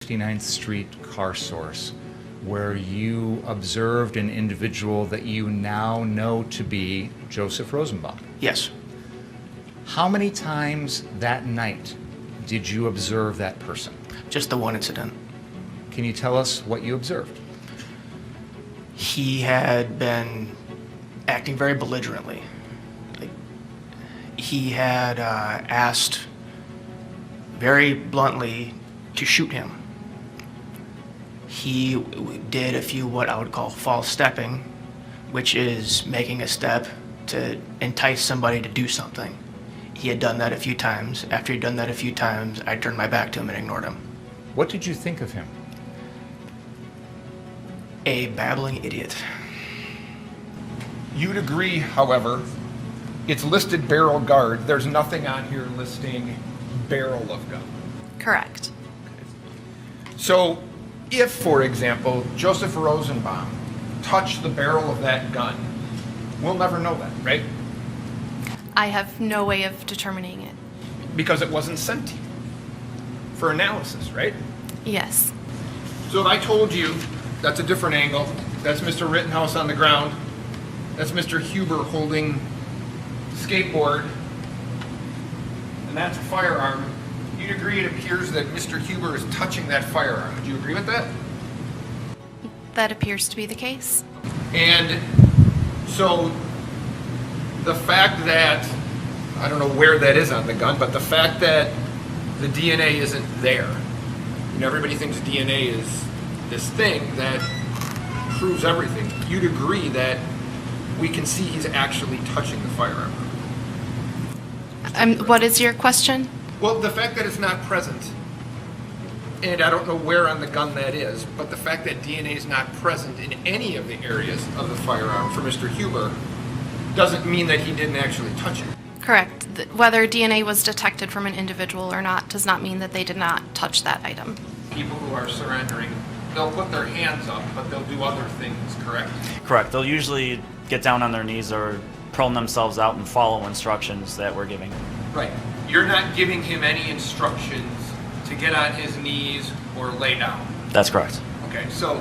59th Street car source where you observed an individual that you now know to be Joseph Rosenbaum. Yes. How many times that night did you observe that person? Just the one incident. Can you tell us what you observed? He had been acting very belligerently. He had asked very bluntly to shoot him. He did a few what I would call false stepping, which is making a step to entice somebody to do something. He had done that a few times. After he'd done that a few times, I turned my back to him and ignored him. What did you think of him? A babbling idiot. You'd agree, however, it's listed barrel guard. There's nothing on here listing barrel of gun. Correct. So if, for example, Joseph Rosenbaum touched the barrel of that gun, we'll never know that, right? I have no way of determining it. Because it wasn't sent to you for analysis, right? Yes. So if I told you that's a different angle, that's Mr. Rittenhouse on the ground, that's Mr. Huber holding skateboard, and that's a firearm, you'd agree it appears that Mr. Huber is touching that firearm. Would you agree with that? That appears to be the case. And so the fact that, I don't know where that is on the gun, but the fact that the DNA isn't there, and everybody thinks DNA is this thing that proves everything, you'd agree that we can see he's actually touching the firearm. What is your question? Well, the fact that it's not present, and I don't know where on the gun that is, but the fact that DNA is not present in any of the areas of the firearm for Mr. Huber doesn't mean that he didn't actually touch it. Correct. Whether DNA was detected from an individual or not does not mean that they did not touch that item. People who are surrendering, they'll put their hands up, but they'll do other things, correct? Correct. They'll usually get down on their knees or prone themselves out and follow instructions that we're giving. Right. You're not giving him any instructions to get on his knees or lay down. That's correct. Okay, so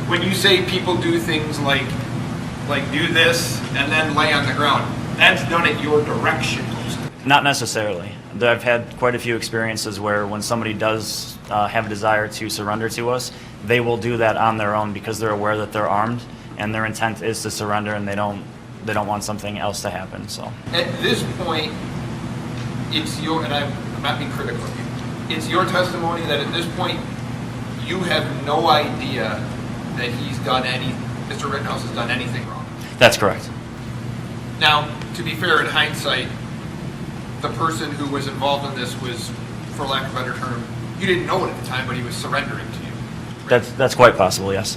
when you say people do things like do this and then lay on the ground, that's done at your direction. Not necessarily. I've had quite a few experiences where when somebody does have a desire to surrender to us, they will do that on their own because they're aware that they're armed and their intent is to surrender and they don't want something else to happen. So at this point, it's your, and I'm not being critical of you, it's your testimony that at this point you have no idea that Mr. Rittenhouse has done anything wrong. that's correct. Now, to be fair, in hindsight, the person who was involved in this was, for lack of a better term, you didn't know it at the time, but he was surrendering to you. That's quite possible, yes.